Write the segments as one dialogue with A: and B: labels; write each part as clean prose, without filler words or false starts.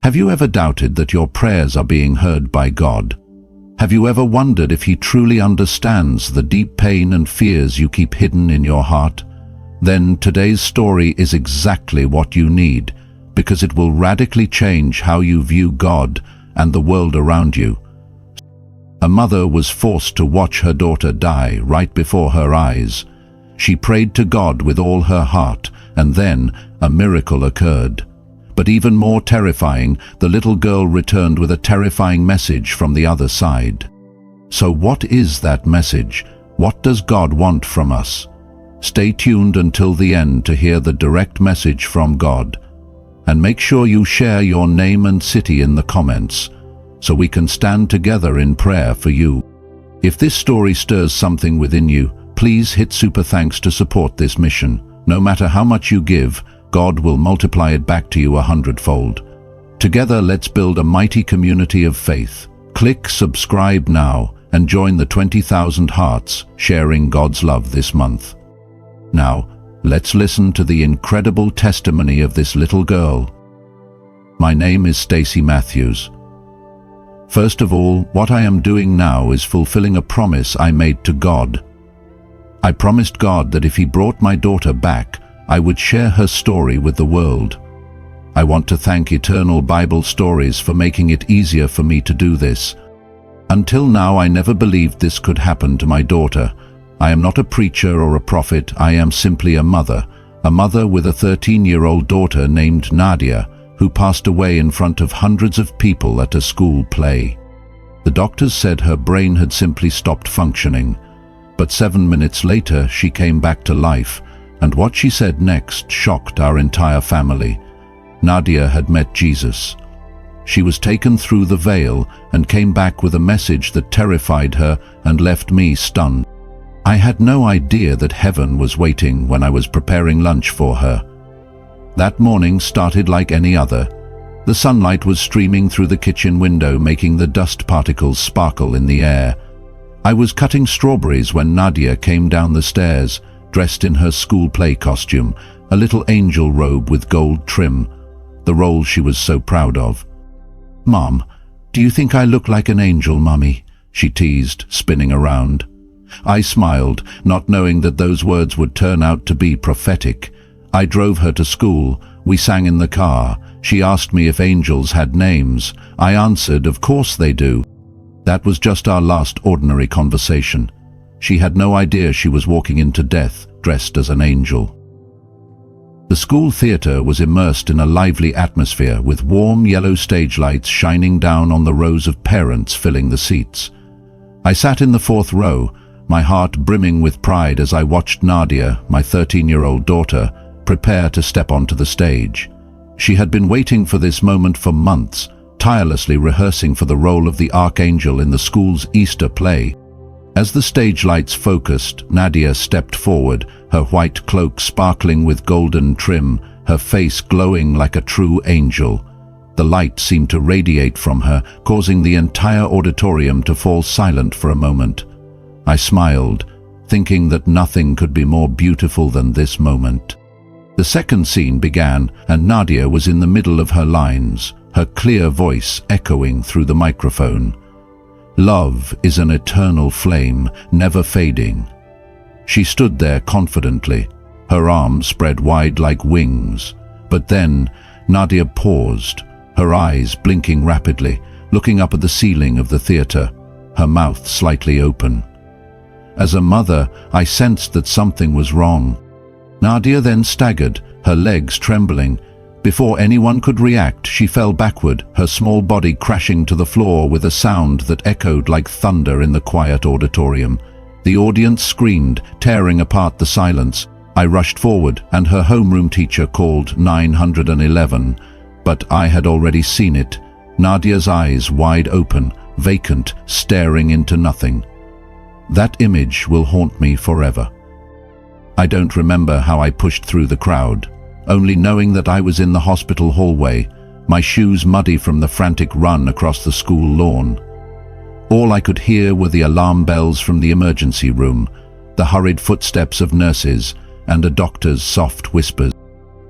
A: Have you ever doubted that your prayers are being heard by God? Have you ever wondered if He truly understands the deep pain and fears you keep hidden in your heart? Then today's story is exactly what you need, because it will radically change how you view God and the world around you. A mother was forced to watch her daughter die right before her eyes. She prayed to God with all her heart, and then a miracle occurred. But even more terrifying, the little girl returned with a terrifying message from the other side. So what is that message? What does God want from us? Stay tuned until the end to hear the direct message from God. And make sure you share your name and city in the comments, so we can stand together in prayer for you. If this story stirs something within you, please hit super thanks to support this mission. No matter how much you give, God will multiply it back to you 100-fold. Together, let's build a mighty community of faith. Click subscribe now and join the 20,000 hearts sharing God's love this month. Now, let's listen to the incredible testimony of this little girl. My name is Stacy Matthews. First of all, what I am doing now is fulfilling a promise I made to God. I promised God that if He brought my daughter back, I would share her story with the world. I want to thank Eternal Bible Stories for making it easier for me to do this. Until now, I never believed this could happen to my daughter. I am not a preacher or a prophet. I am simply a mother with a 13-year-old daughter named Nadia, who passed away in front of hundreds of people at a school play. The doctors said her brain had simply stopped functioning. But 7 minutes later, she came back to life, and what she said next shocked our entire family. Nadia had met Jesus. She was taken through the veil and came back with a message that terrified her and left me stunned. I had no idea that heaven was waiting when I was preparing lunch for her. That morning started like any other. The sunlight was streaming through the kitchen window, making the dust particles sparkle in the air. I was cutting strawberries when Nadia came down the stairs, dressed in her school play costume, a little angel robe with gold trim, the role she was so proud of. "Mom, do you think I look like an angel, Mummy?" she teased, spinning around. I smiled, not knowing that those words would turn out to be prophetic. I drove her to school. We sang in the car. She asked me if angels had names. I answered, of course they do. That was just our last ordinary conversation. She had no idea she was walking into death, dressed as an angel. The school theater was immersed in a lively atmosphere, with warm yellow stage lights shining down on the rows of parents filling the seats. I sat in the 4th row, my heart brimming with pride as I watched Nadia, my 13-year-old daughter, prepare to step onto the stage. She had been waiting for this moment for months, tirelessly rehearsing for the role of the archangel in the school's Easter play. As the stage lights focused, Nadia stepped forward, her white cloak sparkling with golden trim, her face glowing like a true angel. The light seemed to radiate from her, causing the entire auditorium to fall silent for a moment. I smiled, thinking that nothing could be more beautiful than this moment. The second scene began, and Nadia was in the middle of her lines, her clear voice echoing through the microphone. "Love is an eternal flame, never fading." She stood there confidently, her arms spread wide like wings. But then Nadia paused, her eyes blinking rapidly, looking up at the ceiling of the theater, her mouth slightly open. As a mother, I sensed that something was wrong. Nadia then staggered, her legs trembling. Before anyone could react, she fell backward, her small body crashing to the floor with a sound that echoed like thunder in the quiet auditorium. The audience screamed, tearing apart the silence. I rushed forward, and her homeroom teacher called 911, but I had already seen it. Nadia's eyes wide open, vacant, staring into nothing. That image will haunt me forever. I don't remember how I pushed through the crowd, only knowing that I was in the hospital hallway, my shoes muddy from the frantic run across the school lawn. All I could hear were the alarm bells from the emergency room, the hurried footsteps of nurses, and a doctor's soft whispers.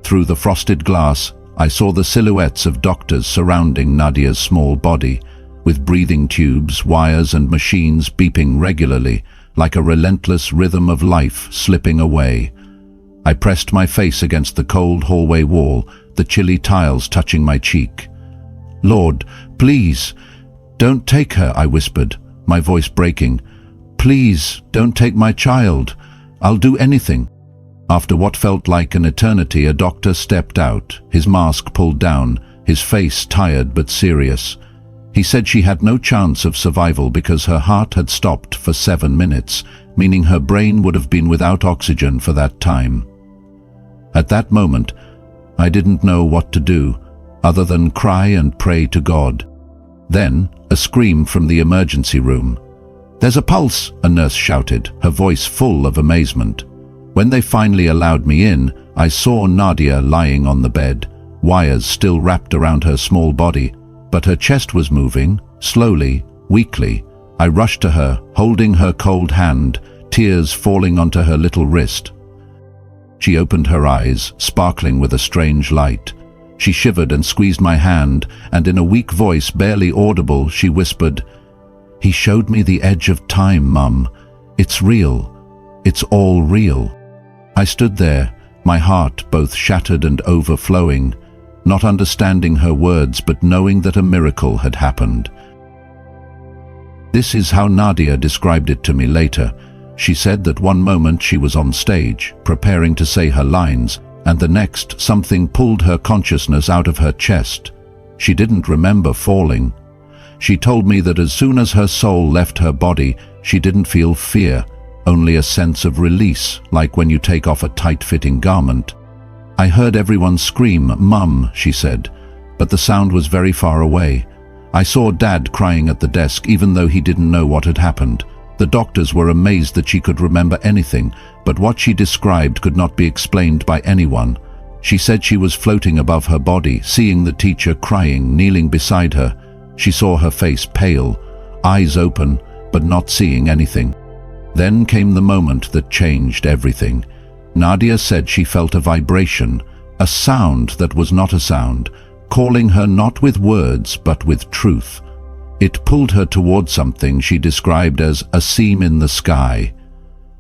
A: Through the frosted glass, I saw the silhouettes of doctors surrounding Nadia's small body, with breathing tubes, wires and machines beeping regularly, like a relentless rhythm of life slipping away. I pressed my face against the cold hallway wall, the chilly tiles touching my cheek. "Lord, please, don't take her," I whispered, my voice breaking. "Please, don't take my child. I'll do anything." After what felt like an eternity, a doctor stepped out, his mask pulled down, his face tired but serious. He said she had no chance of survival because her heart had stopped for 7 minutes, meaning her brain would have been without oxygen for that time. At that moment, I didn't know what to do, other than cry and pray to God. Then, a scream from the emergency room. "There's a pulse," a nurse shouted, her voice full of amazement. When they finally allowed me in, I saw Nadia lying on the bed, wires still wrapped around her small body, but her chest was moving, slowly, weakly. I rushed to her, holding her cold hand, tears falling onto her little wrist. She opened her eyes, sparkling with a strange light. She shivered and squeezed my hand, and in a weak voice, barely audible, she whispered, "He showed me the edge of time, Mum. It's real. It's all real." I stood there, my heart both shattered and overflowing, not understanding her words but knowing that a miracle had happened. This is how Nadia described it to me later. She said that one moment she was on stage, preparing to say her lines, and the next something pulled her consciousness out of her chest. She didn't remember falling. She told me that as soon as her soul left her body, she didn't feel fear, only a sense of release, like when you take off a tight-fitting garment. I heard everyone scream, "Mum," she said, but the sound was very far away. I saw Dad crying at the desk even though he didn't know what had happened. The doctors were amazed that she could remember anything, but what she described could not be explained by anyone. She said she was floating above her body, seeing the teacher crying, kneeling beside her. She saw her face pale, eyes open, but not seeing anything. Then came the moment that changed everything. Nadia said she felt a vibration, a sound that was not a sound, calling her not with words but with truth. It pulled her towards something she described as a seam in the sky.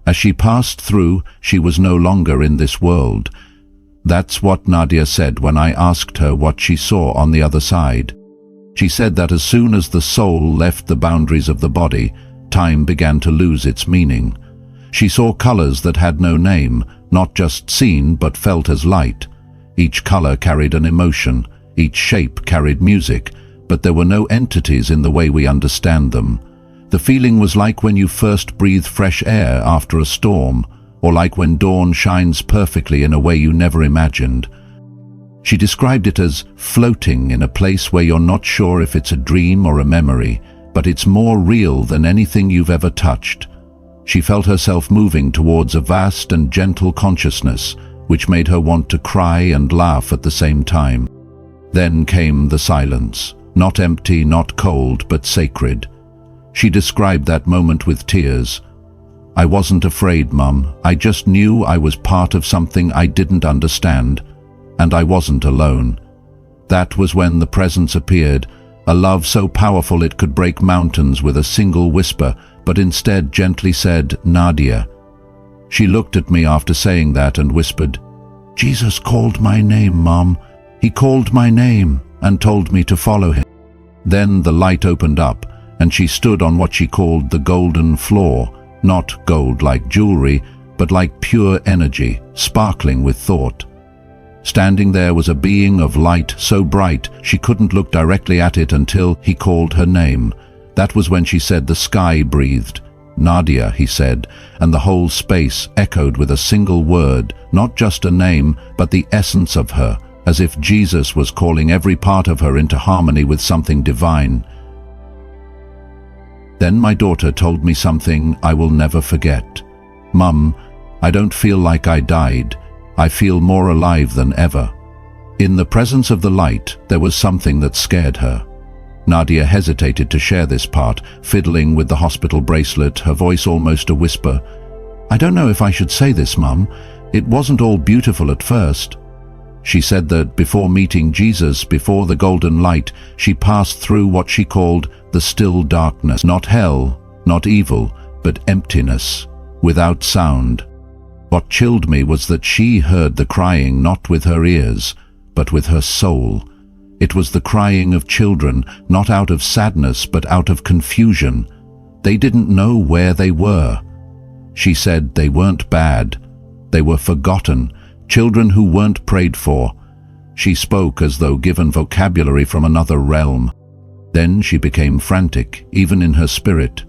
A: As she passed through, she was no longer in this world. That's what Nadia said when I asked her what she saw on the other side. She said that as soon as the soul left the boundaries of the body, time began to lose its meaning. She saw colors that had no name, not just seen but felt as light. Each color carried an emotion, each shape carried music, but there were no entities in the way we understand them. The feeling was like when you first breathe fresh air after a storm, or like when dawn shines perfectly in a way you never imagined. She described it as floating in a place where you're not sure if it's a dream or a memory, but it's more real than anything you've ever touched. She felt herself moving towards a vast and gentle consciousness, which made her want to cry and laugh at the same time. Then came the silence, not empty, not cold, but sacred. She described that moment with tears. "I wasn't afraid, Mum. I just knew I was part of something I didn't understand, and I wasn't alone." That was when the presence appeared, a love so powerful it could break mountains with a single whisper, but instead gently said, "Nadia." She looked at me after saying that and whispered, "Jesus called my name, Mom. He called my name and told me to follow him." Then the light opened up, and she stood on what she called the golden floor, not gold like jewelry, but like pure energy, sparkling with thought. Standing there was a being of light so bright she couldn't look directly at it until he called her name. That was when she said the sky breathed. "Nadia," he said, and the whole space echoed with a single word, not just a name, but the essence of her, as if Jesus was calling every part of her into harmony with something divine. Then my daughter told me something I will never forget. "Mum, I don't feel like I died. I feel more alive than ever." In the presence of the light, there was something that scared her. Nadia hesitated to share this part, fiddling with the hospital bracelet, her voice almost a whisper. "I don't know if I should say this, Mum. It wasn't all beautiful at first." She said that before meeting Jesus, before the golden light, she passed through what she called the still darkness. Not hell, not evil, but emptiness, without sound. What chilled me was that she heard the crying not with her ears, but with her soul. It was the crying of children, not out of sadness, but out of confusion. They didn't know where they were. She said they weren't bad. They were forgotten, children who weren't prayed for. She spoke as though given vocabulary from another realm. Then she became frantic, even in her spirit.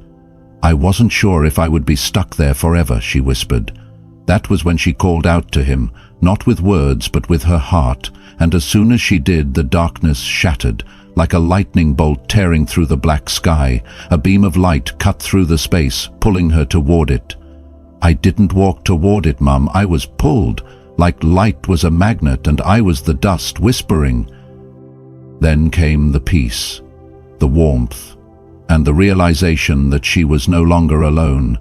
A: I wasn't sure if I would be stuck there forever, she whispered. That was when she called out to him, not with words but with her heart, and as soon as she did, the darkness shattered, like a lightning bolt tearing through the black sky. A beam of light cut through the space, pulling her toward it. I didn't walk toward it, Mum. I was pulled, like light was a magnet and I was the dust, whispering. Then came the peace, the warmth, and the realization that she was no longer alone.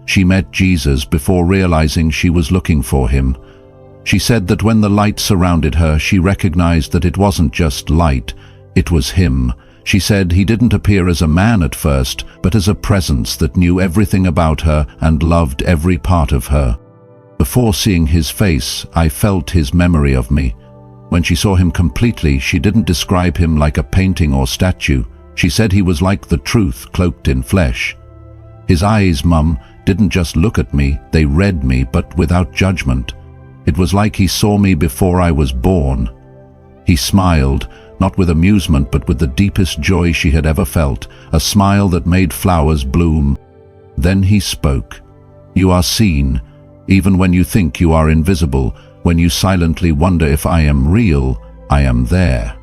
A: She met Jesus before realizing she was looking for him. She said that when the light surrounded her, she recognized that it wasn't just light, it was him. She said he didn't appear as a man at first, but as a presence that knew everything about her and loved every part of her. Before seeing his face, I felt his memory of me. When she saw him completely, she didn't describe him like a painting or statue. She said he was like the truth cloaked in flesh. His eyes, Mum, didn't just look at me, they read me, but without judgment. It was like he saw me before I was born. He smiled, not with amusement but with the deepest joy she had ever felt, a smile that made flowers bloom. Then he spoke. You are seen, even when you think you are invisible, when you silently wonder if I am real, I am there.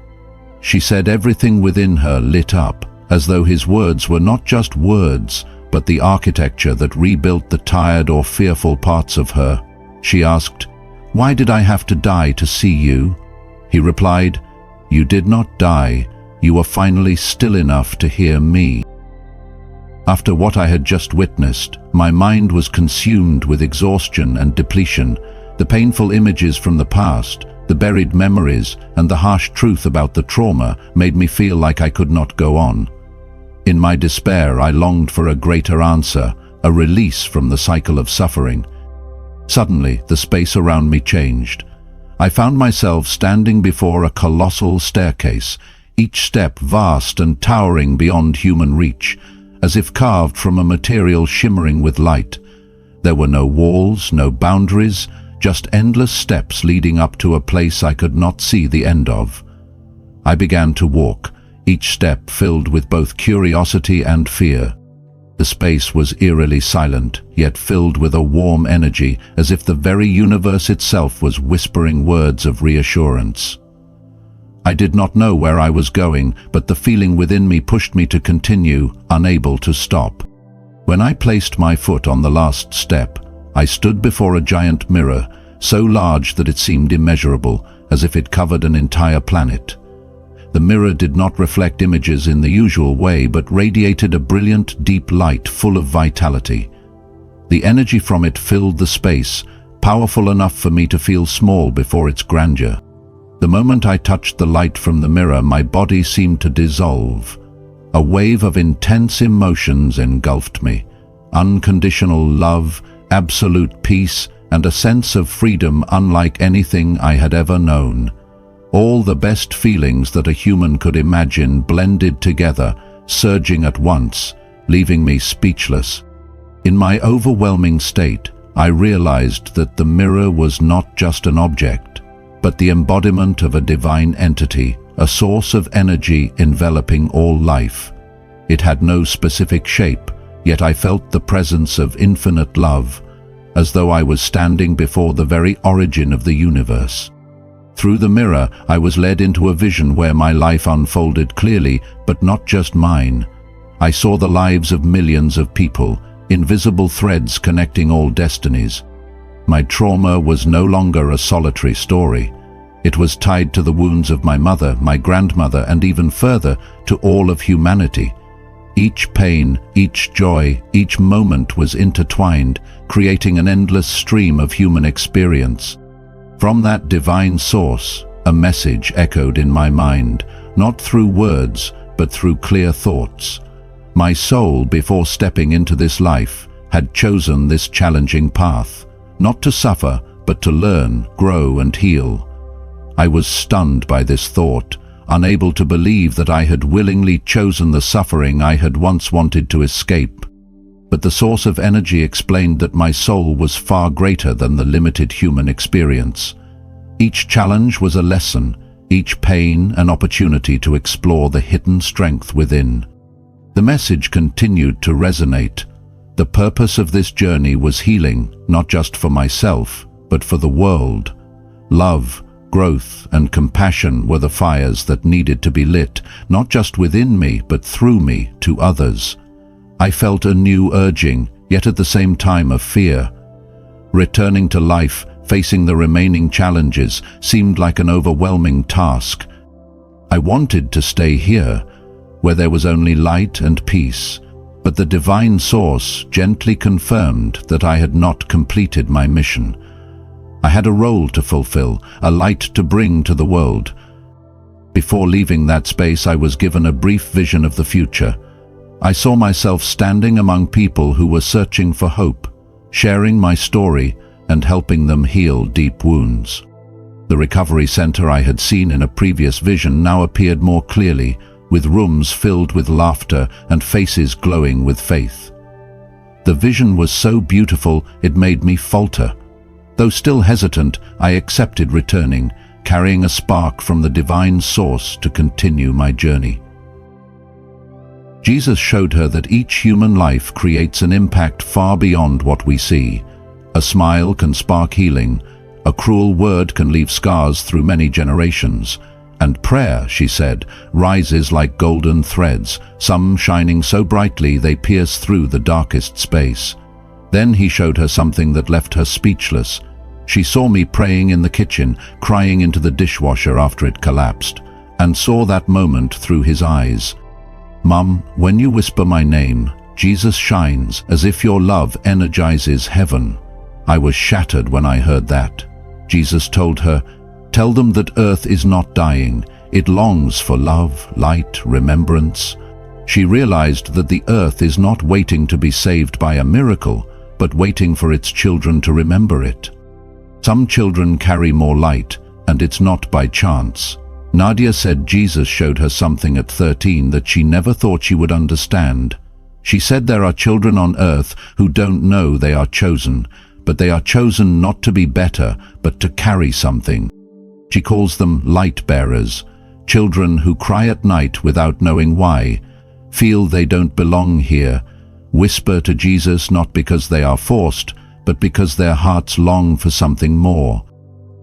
A: She said everything within her lit up, as though his words were not just words, but the architecture that rebuilt the tired or fearful parts of her. She asked, "Why did I have to die to see you?" He replied, "You did not die. You were finally still enough to hear me." After what I had just witnessed, my mind was consumed with exhaustion and depletion. The painful images from the past, the buried memories, and the harsh truth about the trauma made me feel like I could not go on. In my despair, I longed for a greater answer, a release from the cycle of suffering. Suddenly, the space around me changed. I found myself standing before a colossal staircase, each step vast and towering beyond human reach, as if carved from a material shimmering with light. There were no walls, no boundaries, just endless steps leading up to a place I could not see the end of. I began to walk, each step filled with both curiosity and fear. The space was eerily silent, yet filled with a warm energy, as if the very universe itself was whispering words of reassurance. I did not know where I was going, but the feeling within me pushed me to continue, unable to stop. When I placed my foot on the last step, I stood before a giant mirror, so large that it seemed immeasurable, as if it covered an entire planet. The mirror did not reflect images in the usual way, but radiated a brilliant, deep light full of vitality. The energy from it filled the space, powerful enough for me to feel small before its grandeur. The moment I touched the light from the mirror, my body seemed to dissolve. A wave of intense emotions engulfed me. Unconditional love, absolute peace, and a sense of freedom unlike anything I had ever known. All the best feelings that a human could imagine blended together, surging at once, leaving me speechless. In my overwhelming state, I realized that the mirror was not just an object, but the embodiment of a divine entity, a source of energy enveloping all life. It had no specific shape, yet I felt the presence of infinite love, as though I was standing before the very origin of the universe. Through the mirror, I was led into a vision where my life unfolded clearly, but not just mine. I saw the lives of millions of people, invisible threads connecting all destinies. My trauma was no longer a solitary story. It was tied to the wounds of my mother, my grandmother, and even further, to all of humanity. Each pain, each joy, each moment was intertwined, creating an endless stream of human experience. From that divine source, a message echoed in my mind, not through words, but through clear thoughts. My soul, before stepping into this life, had chosen this challenging path, not to suffer, but to learn, grow, and heal. I was stunned by this thought, unable to believe that I had willingly chosen the suffering I had once wanted to escape. But the source of energy explained that my soul was far greater than the limited human experience. Each challenge was a lesson, each pain an opportunity to explore the hidden strength within. The message continued to resonate. The purpose of this journey was healing, not just for myself, but for the world. Love, growth, and compassion were the fires that needed to be lit, not just within me, but through me to others. I felt a new urging, yet at the same time of fear. Returning to life, facing the remaining challenges, seemed like an overwhelming task. I wanted to stay here, where there was only light and peace, but the divine source gently confirmed that I had not completed my mission. I had a role to fulfill, a light to bring to the world. Before leaving that space, I was given a brief vision of the future. I saw myself standing among people who were searching for hope, sharing my story and helping them heal deep wounds. The recovery center I had seen in a previous vision now appeared more clearly, with rooms filled with laughter and faces glowing with faith. The vision was so beautiful it made me falter. Though still hesitant, I accepted returning, carrying a spark from the divine source to continue my journey. Jesus showed her that each human life creates an impact far beyond what we see. A smile can spark healing, a cruel word can leave scars through many generations, and prayer, she said, rises like golden threads, some shining so brightly they pierce through the darkest space. Then he showed her something that left her speechless. She saw me praying in the kitchen, crying into the dishwasher after it collapsed, and saw that moment through his eyes. "Mum, when you whisper my name, Jesus shines as if your love energizes heaven." I was shattered when I heard that. Jesus told her, "Tell them that earth is not dying. It longs for love, light, remembrance." She realized that the earth is not waiting to be saved by a miracle, but waiting for its children to remember it. Some children carry more light, and it's not by chance. Nadia said Jesus showed her something at 13 that she never thought she would understand. She said there are children on earth who don't know they are chosen, but they are chosen not to be better, but to carry something. She calls them light bearers, children who cry at night without knowing why, feel they don't belong here, whisper to Jesus not because they are forced, but because their hearts long for something more.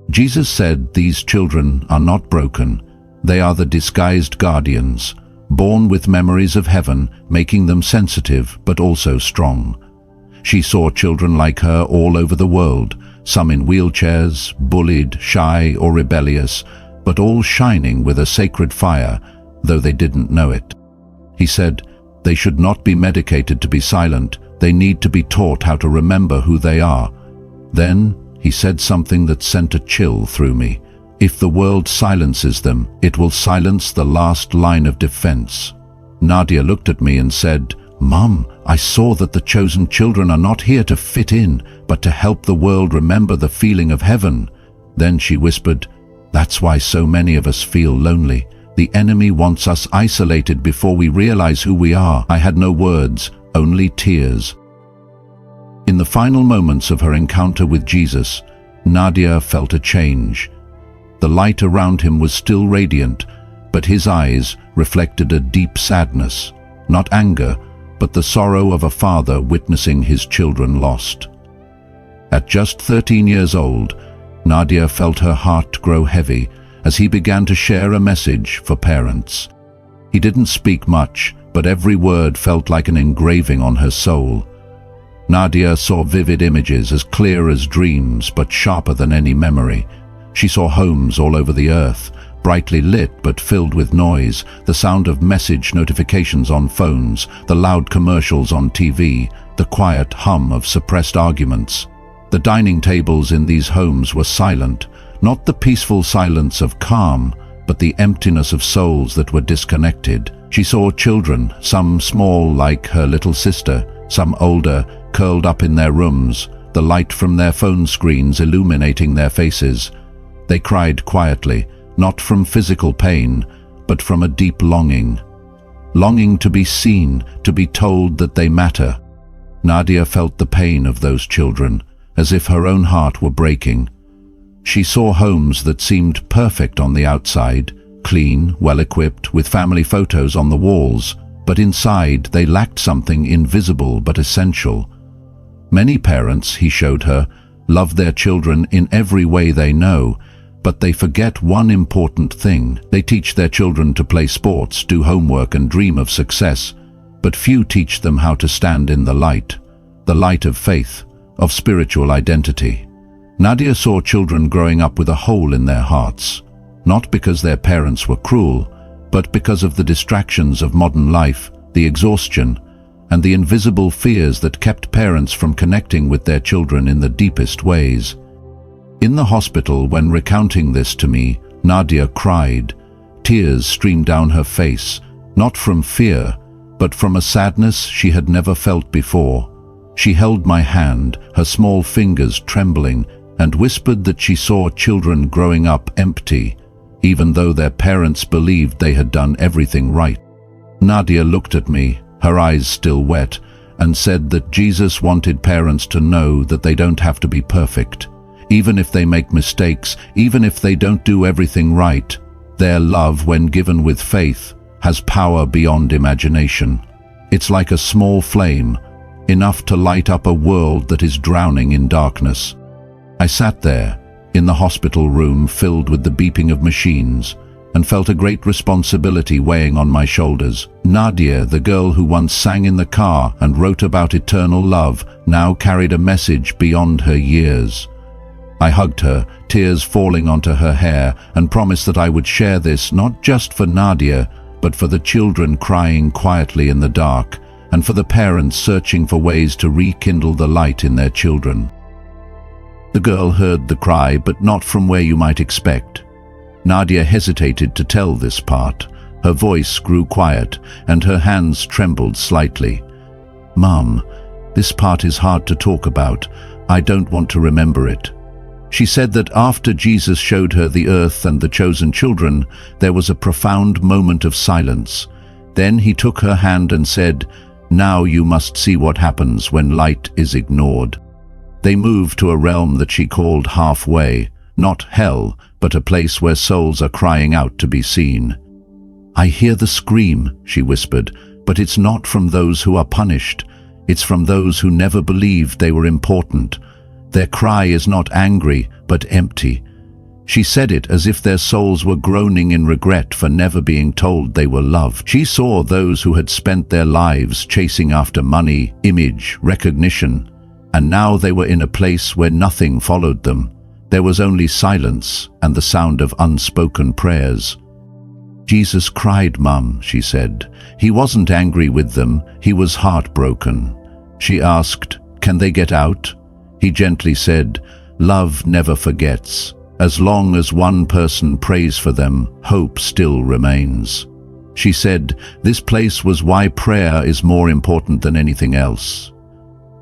A: Jesus said these children are not broken. They are the disguised guardians, born with memories of heaven, making them sensitive but also strong. She saw children like her all over the world, some in wheelchairs, bullied, shy, or rebellious, but all shining with a sacred fire, though they didn't know it. He said, they should not be medicated to be silent. They need to be taught how to remember who they are. Then he said something that sent a chill through me. If the world silences them, it will silence the last line of defense. Nadia looked at me and said, "Mum, I saw that the chosen children are not here to fit in, but to help the world remember the feeling of heaven." Then she whispered, "That's why so many of us feel lonely. The enemy wants us isolated before we realize who we are." I had no words, only tears. In the final moments of her encounter with Jesus, Nadia felt a change. The light around him was still radiant, but his eyes reflected a deep sadness, not anger, but the sorrow of a father witnessing his children lost. At just 13 years old, Nadia felt her heart grow heavy as he began to share a message for parents. He didn't speak much, but every word felt like an engraving on her soul. Nadia saw vivid images as clear as dreams, but sharper than any memory. She saw homes all over the earth, brightly lit but filled with noise, the sound of message notifications on phones, the loud commercials on TV, the quiet hum of suppressed arguments. The dining tables in these homes were silent, Not the peaceful silence of calm, but the emptiness of souls that were disconnected. She saw children, some small like her little sister, some older, curled up in their rooms, the light from their phone screens illuminating their faces. They cried quietly, not from physical pain, but from a deep longing. Longing to be seen, to be told that they matter. Nadia felt the pain of those children, as if her own heart were breaking. She saw homes that seemed perfect on the outside, clean, well-equipped, with family photos on the walls, but inside they lacked something invisible but essential. Many parents, he showed her, love their children in every way they know, but they forget one important thing. They teach their children to play sports, do homework and dream of success, but few teach them how to stand in the light of faith, of spiritual identity. Nadia saw children growing up with a hole in their hearts, not because their parents were cruel, but because of the distractions of modern life, the exhaustion, and the invisible fears that kept parents from connecting with their children in the deepest ways. In the hospital, when recounting this to me, Nadia cried. Tears streamed down her face, not from fear, but from a sadness she had never felt before. She held my hand, her small fingers trembling, and whispered that she saw children growing up empty, even though their parents believed they had done everything right. Nadia looked at me, her eyes still wet, and said that Jesus wanted parents to know that they don't have to be perfect. Even if they make mistakes, even if they don't do everything right, their love, when given with faith, has power beyond imagination. It's like a small flame, enough to light up a world that is drowning in darkness. I sat there, in the hospital room filled with the beeping of machines, and felt a great responsibility weighing on my shoulders. Nadia, the girl who once sang in the car and wrote about eternal love, now carried a message beyond her years. I hugged her, tears falling onto her hair, and promised that I would share this not just for Nadia, but for the children crying quietly in the dark, and for the parents searching for ways to rekindle the light in their children. The girl heard the cry, but not from where you might expect. Nadia hesitated to tell this part. Her voice grew quiet, and her hands trembled slightly. "Mom, this part is hard to talk about. I don't want to remember it." She said that after Jesus showed her the earth and the chosen children, there was a profound moment of silence. Then he took her hand and said, "Now you must see what happens when light is ignored." They moved to a realm that she called halfway, not hell, but a place where souls are crying out to be seen. "I hear the scream," she whispered, "but it's not from those who are punished. It's from those who never believed they were important. Their cry is not angry, but empty." She said it as if their souls were groaning in regret for never being told they were loved. She saw those who had spent their lives chasing after money, image, recognition, and now they were in a place where nothing followed them. There was only silence and the sound of unspoken prayers. "Jesus cried, Mum," she said. "He wasn't angry with them, he was heartbroken." She asked, "Can they get out?" He gently said, "Love never forgets. As long as one person prays for them, hope still remains." She said, "This place was why prayer is more important than anything else.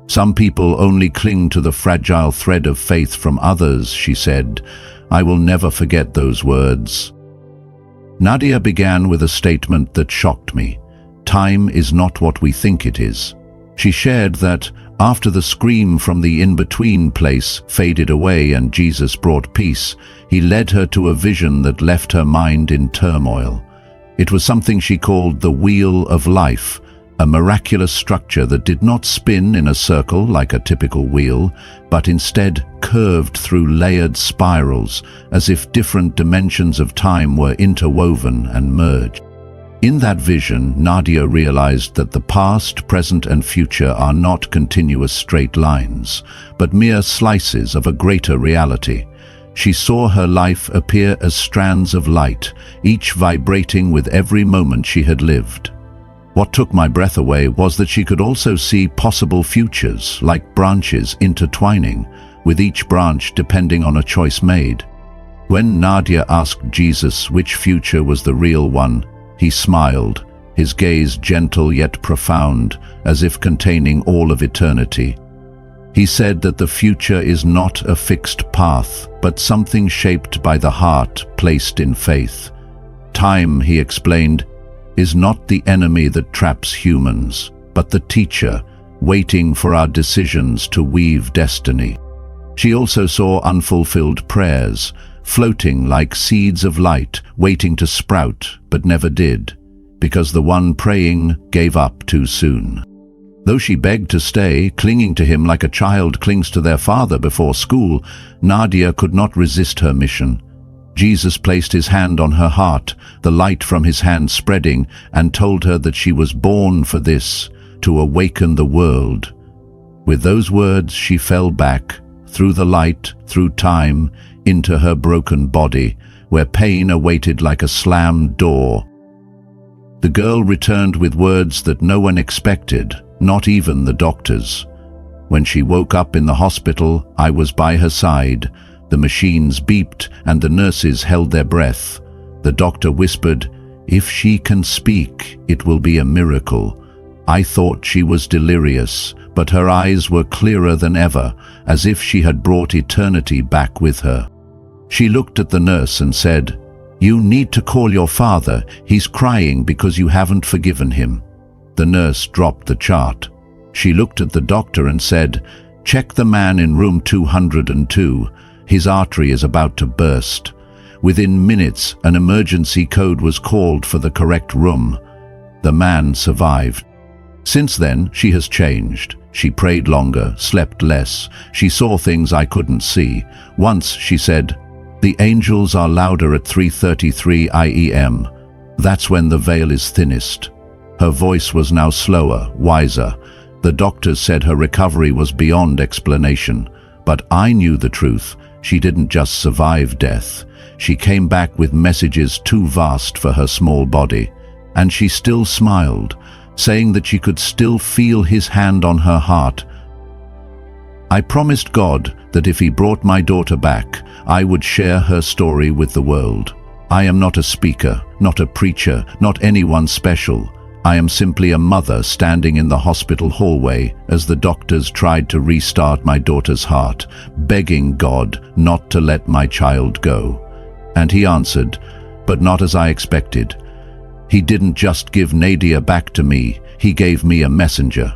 A: Some people only cling to the fragile thread of faith from others," she said. "I will never forget those words." Nadia began with a statement that shocked me. Time is not what we think it is. She shared that after the scream from the in-between place faded away and Jesus brought peace, he led her to a vision that left her mind in turmoil. It was something she called the Wheel of Life, a miraculous structure that did not spin in a circle like a typical wheel, but instead curved through layered spirals, as if different dimensions of time were interwoven and merged. In that vision, Nadia realized that the past, present, and future are not continuous straight lines, but mere slices of a greater reality. She saw her life appear as strands of light, each vibrating with every moment she had lived. What took my breath away was that she could also see possible futures, like branches intertwining, with each branch depending on a choice made. When Nadia asked Jesus which future was the real one, he smiled, his gaze gentle yet profound, as if containing all of eternity. He said that the future is not a fixed path, but something shaped by the heart placed in faith. Time, he explained, is not the enemy that traps humans, but the teacher, waiting for our decisions to weave destiny. She also saw unfulfilled prayers, floating like seeds of light, waiting to sprout, but never did, because the one praying gave up too soon. Though she begged to stay, clinging to him like a child clings to their father before school, Nadia could not resist her mission. Jesus placed his hand on her heart, the light from his hand spreading, and told her that she was born for this, to awaken the world. With those words she fell back, through the light, through time, into her broken body, where pain awaited like a slammed door. The girl returned with words that no one expected, not even the doctors. When she woke up in the hospital, I was by her side. The machines beeped and the nurses held their breath. The doctor whispered, "If she can speak, it will be a miracle." I thought she was delirious, but her eyes were clearer than ever, as if she had brought eternity back with her. She looked at the nurse and said, "You need to call your father. He's crying because you haven't forgiven him." The nurse dropped the chart. She looked at the doctor and said, "Check the man in room 202. His artery is about to burst." Within minutes, an emergency code was called for the correct room. The man survived. Since then, she has changed. She prayed longer, slept less. She saw things I couldn't see. Once she said, "The angels are louder at 3:33 IEM. That's when the veil is thinnest." Her voice was now slower, wiser. The doctors said her recovery was beyond explanation. But I knew the truth. She didn't just survive death. She came back with messages too vast for her small body. And she still smiled, saying that she could still feel his hand on her heart. I promised God that if he brought my daughter back, I would share her story with the world. I am not a speaker, not a preacher, not anyone special. I am simply a mother standing in the hospital hallway as the doctors tried to restart my daughter's heart, begging God not to let my child go. And he answered, but not as I expected. He didn't just give Nadia back to me, he gave me a messenger.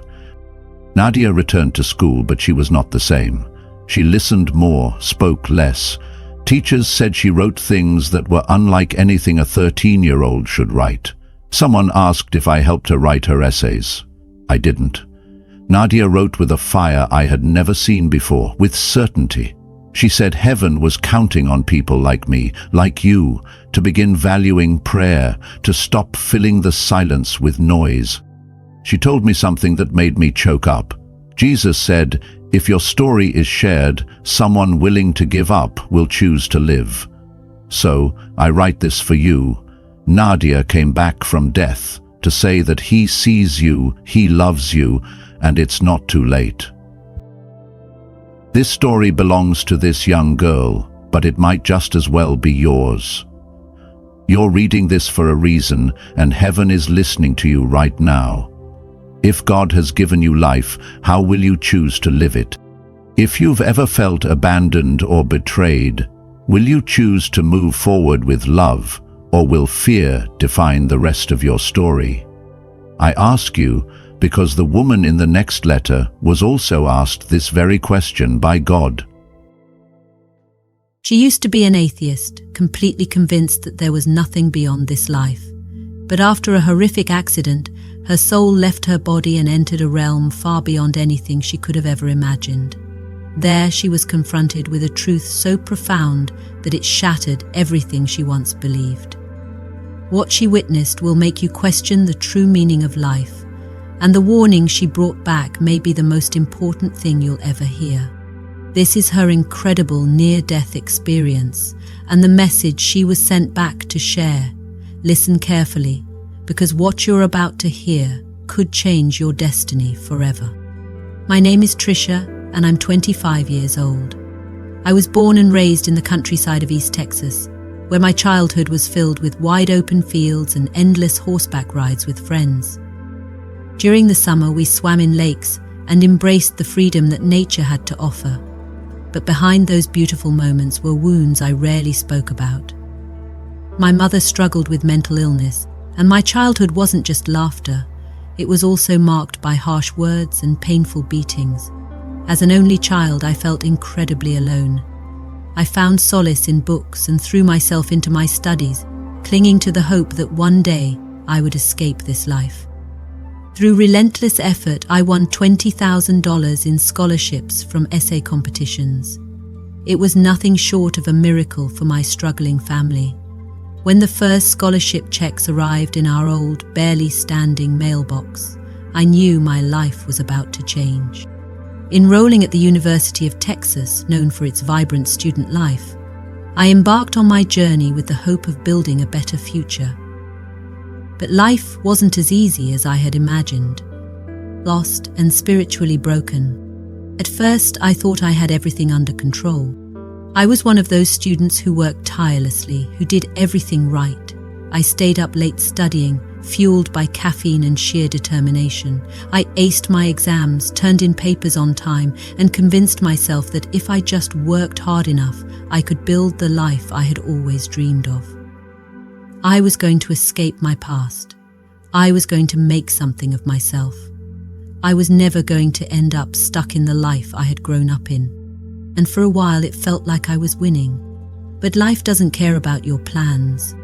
A: Nadia returned to school, but she was not the same. She listened more, spoke less. Teachers said she wrote things that were unlike anything a 13-year-old should write. Someone asked if I helped her write her essays. I didn't. Nadia wrote with a fire I had never seen before, with certainty. She said heaven was counting on people like me, like you, to begin valuing prayer, to stop filling the silence with noise. She told me something that made me choke up. Jesus said, if your story is shared, someone willing to give up will choose to live. So, I write this for you. Nadia came back from death to say that he sees you, he loves you, and it's not too late. This story belongs to this young girl, but it might just as well be yours. You're reading this for a reason, and heaven is listening to you right now. If God has given you life, how will you choose to live it? If you've ever felt abandoned or betrayed, will you choose to move forward with love, or will fear define the rest of your story? I ask you because the woman in the next letter was also asked this very question by God.
B: She used to be an atheist, completely convinced that there was nothing beyond this life. But after a horrific accident, her soul left her body and entered a realm far beyond anything she could have ever imagined. There she was confronted with a truth so profound that it shattered everything she once believed. What she witnessed will make you question the true meaning of life, and the warning she brought back may be the most important thing you'll ever hear. This is her incredible near-death experience, and the message she was sent back to share. Listen carefully, because what you're about to hear could change your destiny forever. My name is Trisha, and I'm 25 years old. I was born and raised in the countryside of East Texas, where my childhood was filled with wide open fields and endless horseback rides with friends. During the summer, we swam in lakes and embraced the freedom that nature had to offer. But behind those beautiful moments were wounds I rarely spoke about. My mother struggled with mental illness, and my childhood wasn't just laughter. It was also marked by harsh words and painful beatings. As an only child, I felt incredibly alone. I found solace in books and threw myself into my studies, clinging to the hope that one day I would escape this life. Through relentless effort, I won $20,000 in scholarships from essay competitions. It was nothing short of a miracle for my struggling family. When the first scholarship checks arrived in our old, barely standing mailbox, I knew my life was about to change. Enrolling at the University of Texas, known for its vibrant student life, I embarked on my journey with the hope of building a better future. But life wasn't as easy as I had imagined. Lost and spiritually broken. At first, I thought I had everything under control. I was one of those students who worked tirelessly, who did everything right. I stayed up late studying, fueled by caffeine and sheer determination. I aced my exams, turned in papers on time, and convinced myself that if I just worked hard enough, I could build the life I had always dreamed of. I was going to escape my past. I was going to make something of myself. I was never going to end up stuck in the life I had grown up in. And for a while it felt like I was winning. But life doesn't care about your plans.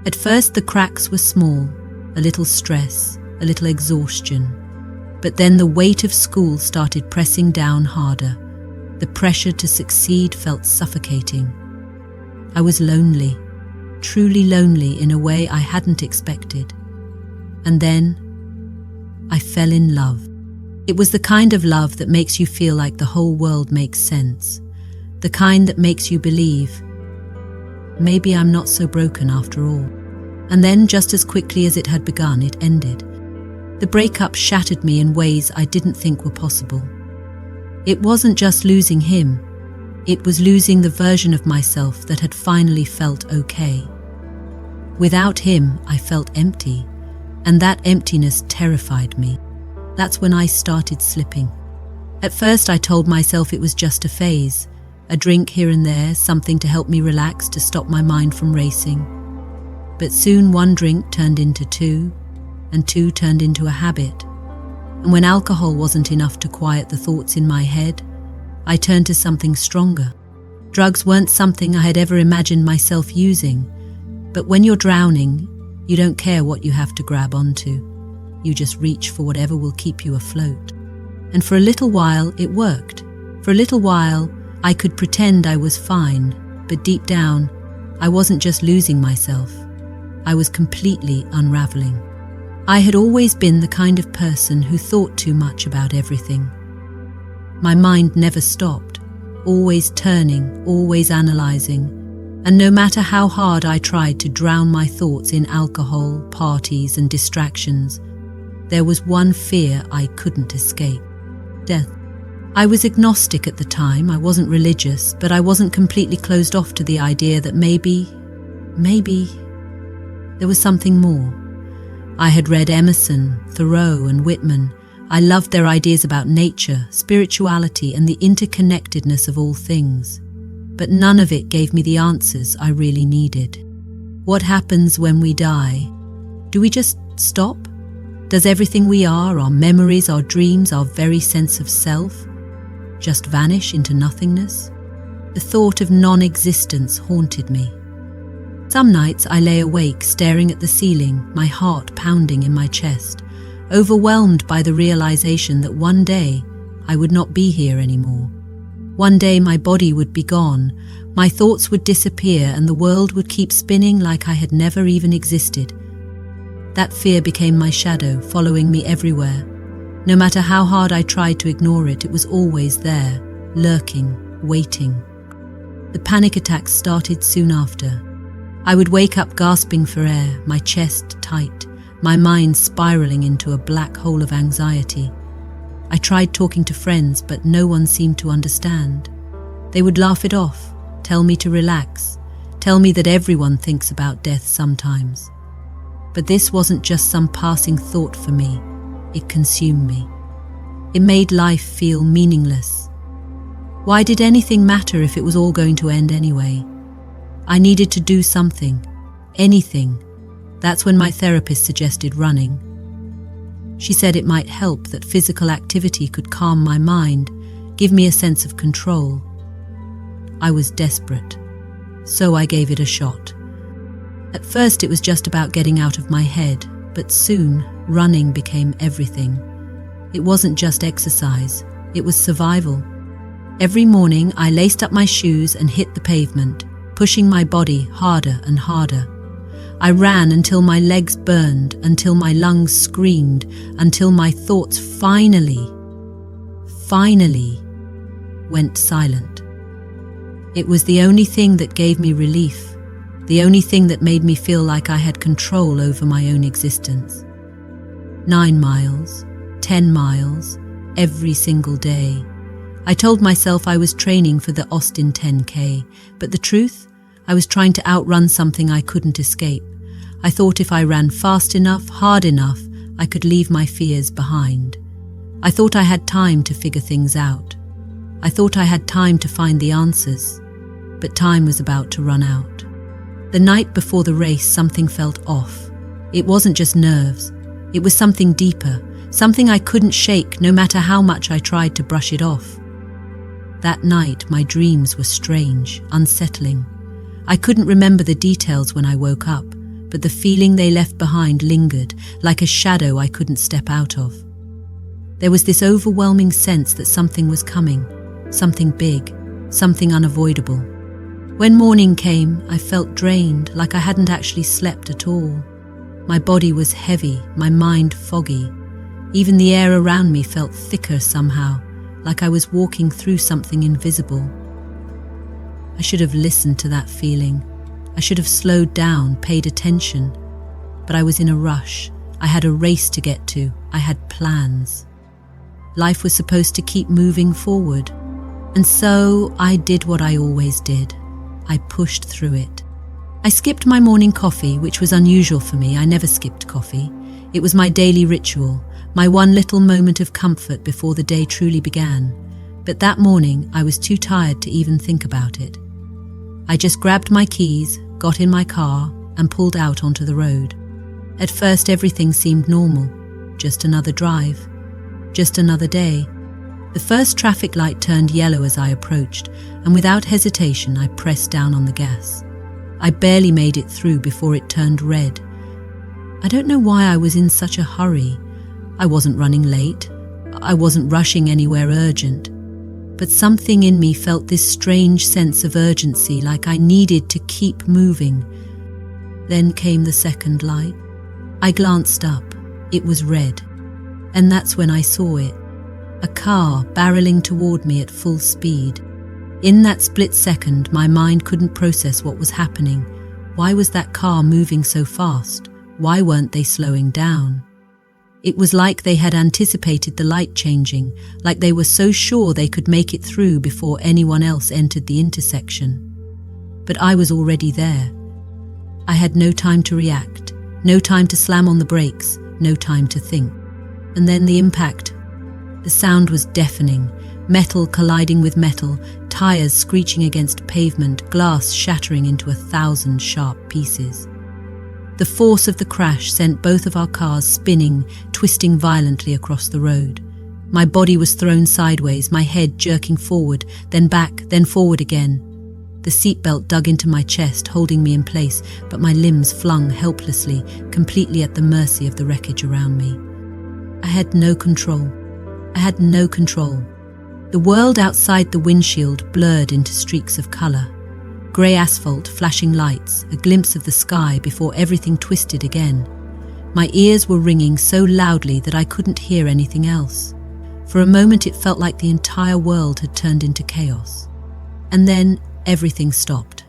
B: At first the cracks were small, a little stress, a little exhaustion. But then the weight of school started pressing down harder. The pressure to succeed felt suffocating. I was lonely. Truly lonely in a way I hadn't expected. And then I fell in love. It was the kind of love that makes you feel like the whole world makes sense. The kind that makes you believe, maybe I'm not so broken after all. And then, just as quickly as it had begun, it ended. The breakup shattered me in ways I didn't think were possible. It wasn't just losing him. It was losing the version of myself that had finally felt okay. Without him, I felt empty, and that emptiness terrified me. That's when I started slipping. At first, I told myself it was just a phase, a drink here and there, something to help me relax, to stop my mind from racing. But soon one drink turned into two, and two turned into a habit. And when alcohol wasn't enough to quiet the thoughts in my head, I turned to something stronger. Drugs weren't something I had ever imagined myself using, but when you're drowning, you don't care what you have to grab onto. You just reach for whatever will keep you afloat. And for a little while, it worked. For a little while, I could pretend I was fine, but deep down, I wasn't just losing myself. I was completely unraveling. I had always been the kind of person who thought too much about everything. My mind never stopped, always turning, always analyzing, and no matter how hard I tried to drown my thoughts in alcohol, parties, and distractions, there was one fear I couldn't escape: death. I was agnostic at the time. I wasn't religious, but I wasn't completely closed off to the idea that maybe there was something more. I had read Emerson, Thoreau, and Whitman. I loved their ideas about nature, spirituality, and the interconnectedness of all things. But none of it gave me the answers I really needed. What happens when we die? Do we just stop? Does everything we are, our memories, our dreams, our very sense of self, just vanish into nothingness? The thought of non-existence haunted me. Some nights I lay awake staring at the ceiling, my heart pounding in my chest, overwhelmed by the realization that one day I would not be here anymore. One day my body would be gone, my thoughts would disappear, and the world would keep spinning like I had never even existed. That fear became my shadow, following me everywhere. No matter how hard I tried to ignore it, it was always there, lurking, waiting. The panic attacks started soon after. I would wake up gasping for air, my chest tight, my mind spiraling into a black hole of anxiety. I tried talking to friends, but no one seemed to understand. They would laugh it off, tell me to relax, tell me that everyone thinks about death sometimes. But this wasn't just some passing thought for me, it consumed me. It made life feel meaningless. Why did anything matter if it was all going to end anyway? I needed to do something, anything. That's when my therapist suggested running. She said it might help, that physical activity could calm my mind, give me a sense of control. I was desperate, so I gave it a shot. At first it was just about getting out of my head, but soon running became everything. It wasn't just exercise, it was survival. Every morning I laced up my shoes and hit the pavement, pushing my body harder and harder. I ran until my legs burned, until my lungs screamed, until my thoughts finally went silent. It was the only thing that gave me relief, the only thing that made me feel like I had control over my own existence. 9 miles, 10 miles, every single day. I told myself I was training for the Austin 10K, but the truth? I was trying to outrun something I couldn't escape. I thought if I ran fast enough, hard enough, I could leave my fears behind. I thought I had time to figure things out. I thought I had time to find the answers, but time was about to run out. The night before the race, something felt off. It wasn't just nerves. It was something deeper, something I couldn't shake no matter how much I tried to brush it off. That night, my dreams were strange, unsettling. I couldn't remember the details when I woke up, but the feeling they left behind lingered, like a shadow I couldn't step out of. There was this overwhelming sense that something was coming, something big, something unavoidable. When morning came, I felt drained, like I hadn't actually slept at all. My body was heavy, my mind foggy. Even the air around me felt thicker somehow, like I was walking through something invisible. I should have listened to that feeling. I should have slowed down, paid attention. But I was in a rush. I had a race to get to. I had plans. Life was supposed to keep moving forward. And so I did what I always did. I pushed through it. I skipped my morning coffee, which was unusual for me. I never skipped coffee. It was my daily ritual, my one little moment of comfort before the day truly began. But that morning, I was too tired to even think about it. I just grabbed my keys, got in my car, and pulled out onto the road. At first, everything seemed normal. Just another drive. Just another day. The first traffic light turned yellow as I approached, and without hesitation, I pressed down on the gas. I barely made it through before it turned red. I don't know why I was in such a hurry. I wasn't running late. I wasn't rushing anywhere urgent. But something in me felt this strange sense of urgency, like I needed to keep moving. Then came the second light. I glanced up. It was red. And that's when I saw it. A car barreling toward me at full speed. In that split second, my mind couldn't process what was happening. Why was that car moving so fast? Why weren't they slowing down? It was like they had anticipated the light changing, like they were so sure they could make it through before anyone else entered the intersection. But I was already there. I had no time to react, no time to slam on the brakes, no time to think. And then the impact. The sound was deafening, metal colliding with metal, tires screeching against pavement, glass shattering into 1,000 sharp pieces. The force of the crash sent both of our cars spinning, twisting violently across the road. My body was thrown sideways, my head jerking forward, then back, then forward again. The seatbelt dug into my chest, holding me in place, but my limbs flung helplessly, completely at the mercy of the wreckage around me. I had no control. I had no control. The world outside the windshield blurred into streaks of color. Grey asphalt, flashing lights, a glimpse of the sky before everything twisted again. My ears were ringing so loudly that I couldn't hear anything else. For a moment it felt like the entire world had turned into chaos. And then everything stopped.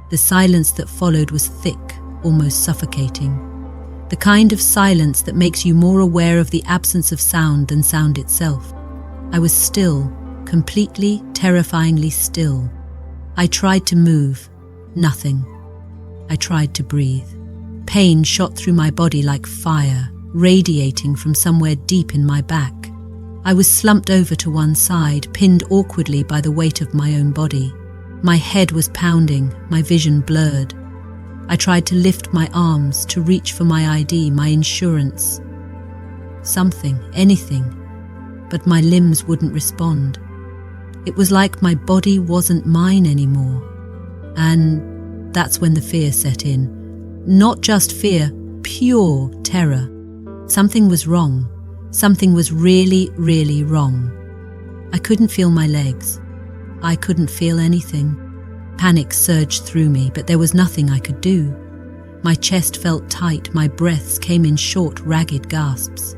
B: The silence that followed was thick, almost suffocating. The kind of silence that makes you more aware of the absence of sound than sound itself. I was still, completely, terrifyingly still. I tried to move. Nothing. I tried to breathe. Pain shot through my body like fire, radiating from somewhere deep in my back. I was slumped over to one side, pinned awkwardly by the weight of my own body. My head was pounding, my vision blurred. I tried to lift my arms, to reach for my ID, my insurance. Something, anything, but my limbs wouldn't respond. It was like my body wasn't mine anymore. And that's when the fear set in. Not just fear, pure terror. Something was wrong. Something was really, really wrong. I couldn't feel my legs. I couldn't feel anything. Panic surged through me, but there was nothing I could do. My chest felt tight, my breaths came in short, ragged gasps.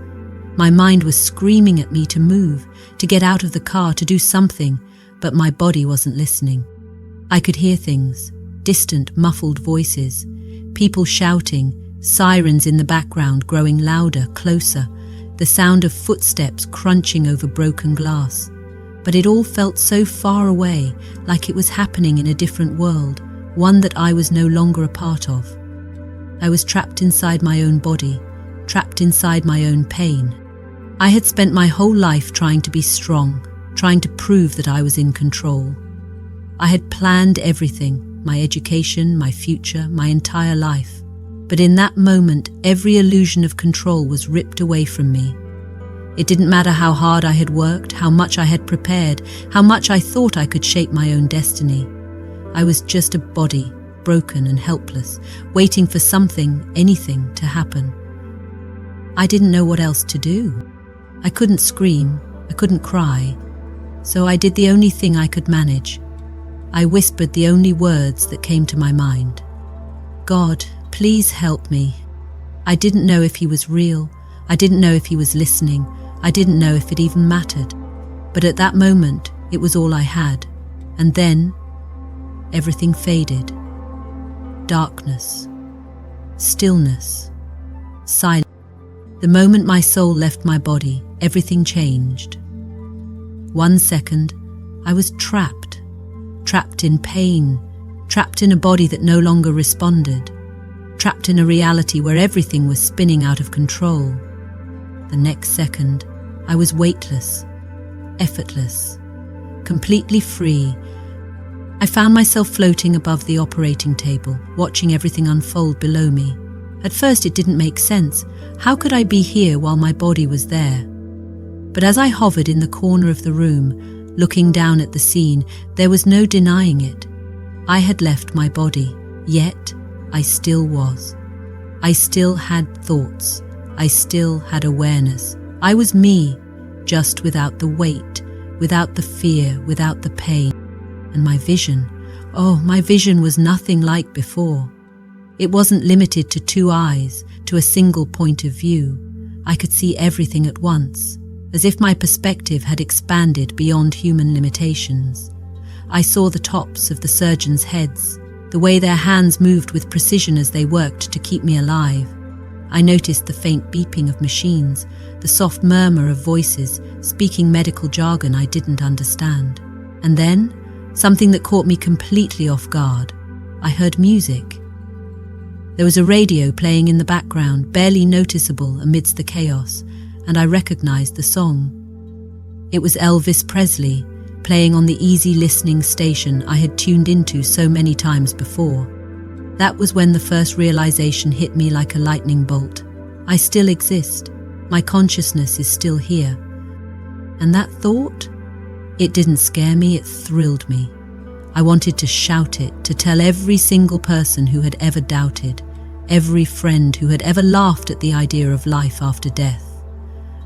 B: My mind was screaming at me to move, to get out of the car, to do something, but my body wasn't listening. I could hear things, distant, muffled voices, people shouting, sirens in the background growing louder, closer, the sound of footsteps crunching over broken glass. But it all felt so far away, like it was happening in a different world, one that I was no longer a part of. I was trapped inside my own body, trapped inside my own pain. I had spent my whole life trying to be strong, trying to prove that I was in control. I had planned everything, my education, my future, my entire life. But in that moment, every illusion of control was ripped away from me. It didn't matter how hard I had worked, how much I had prepared, how much I thought I could shape my own destiny. I was just a body, broken and helpless, waiting for something, anything, to happen. I didn't know what else to do. I couldn't scream, I couldn't cry, so I did the only thing I could manage. I whispered the only words that came to my mind. God, please help me. I didn't know if he was real. I didn't know if he was listening. I didn't know if it even mattered. But at that moment, it was all I had. And then, everything faded. Darkness. Stillness. Silence. The moment my soul left my body, everything changed. 1 second, I was trapped. Trapped in pain. Trapped in a body that no longer responded. Trapped in a reality where everything was spinning out of control. The next second, I was weightless, effortless, completely free. I found myself floating above the operating table, watching everything unfold below me. At first it didn't make sense. How could I be here while my body was there? But as I hovered in the corner of the room, looking down at the scene, there was no denying it. I had left my body, yet I still was. I still had thoughts. I still had awareness. I was me, just without the weight, without the fear, without the pain. And my vision, my vision was nothing like before. It wasn't limited to 2 eyes, to a single point of view. I could see everything at once, as if my perspective had expanded beyond human limitations. I saw the tops of the surgeons' heads, the way their hands moved with precision as they worked to keep me alive. I noticed the faint beeping of machines, the soft murmur of voices speaking medical jargon I didn't understand. And then, something that caught me completely off guard. I heard music. There was a radio playing in the background, barely noticeable amidst the chaos, and I recognized the song. It was Elvis Presley, playing on the easy listening station I had tuned into so many times before. That was when the first realization hit me like a lightning bolt. I still exist. My consciousness is still here. And that thought? It didn't scare me, it thrilled me. I wanted to shout it, to tell every single person who had ever doubted, every friend who had ever laughed at the idea of life after death.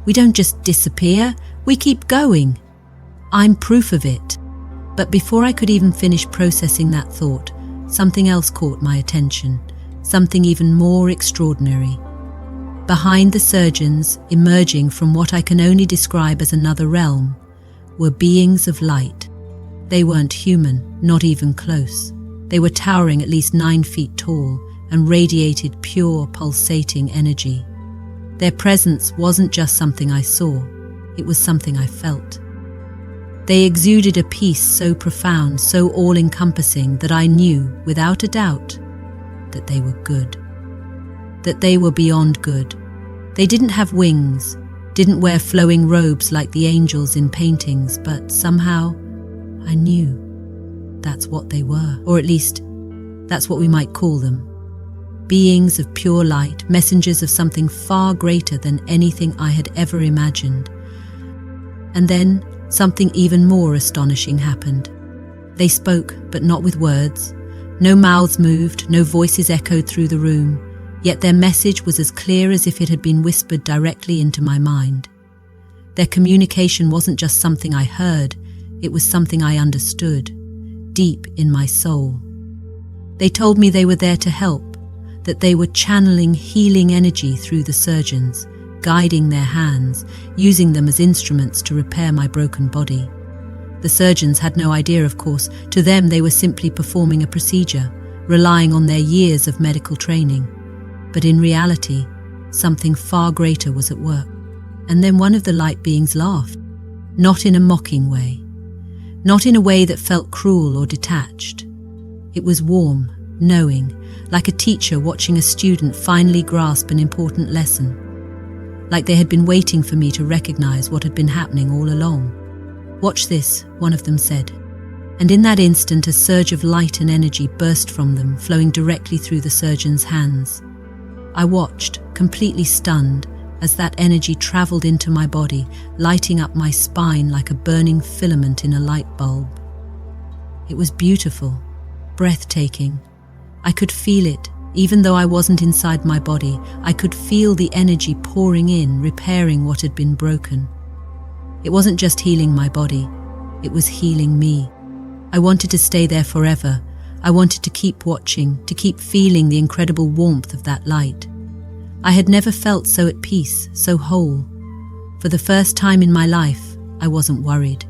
B: We don't just disappear, we keep going. I'm proof of it. But before I could even finish processing that thought, something else caught my attention, something even more extraordinary. Behind the surgeons, emerging from what I can only describe as another realm, were beings of light. They weren't human, not even close. They were towering at least 9 feet tall and radiated pure, pulsating energy. Their presence wasn't just something I saw, it was something I felt. They exuded a peace so profound, so all-encompassing, that I knew, without a doubt, that they were good. That they were beyond good. They didn't have wings, didn't wear flowing robes like the angels in paintings, but somehow I knew that's what they were, or at least that's what we might call them. Beings of pure light, messengers of something far greater than anything I had ever imagined. And then something even more astonishing happened. They spoke, but not with words. No mouths moved, no voices echoed through the room, yet their message was as clear as if it had been whispered directly into my mind. Their communication wasn't just something I heard, it was something I understood, deep in my soul. They told me they were there to help, that they were channeling healing energy through the surgeons, guiding their hands, using them as instruments to repair my broken body. The surgeons had no idea, of course. To them, they were simply performing a procedure, relying on their years of medical training. But in reality, something far greater was at work. And then one of the light beings laughed, not in a mocking way, not in a way that felt cruel or detached. It was warm, knowing, like a teacher watching a student finally grasp an important lesson, like they had been waiting for me to recognize what had been happening all along. "Watch this," one of them said. And in that instant, a surge of light and energy burst from them, flowing directly through the surgeon's hands. I watched, completely stunned, as that energy traveled into my body, lighting up my spine like a burning filament in a light bulb. It was beautiful, breathtaking. I could feel it, even though I wasn't inside my body. I could feel the energy pouring in, repairing what had been broken. It wasn't just healing my body, it was healing me. I wanted to stay there forever. I wanted to keep watching, to keep feeling the incredible warmth of that light. I had never felt so at peace, so whole. For the first time in my life, I wasn't worried.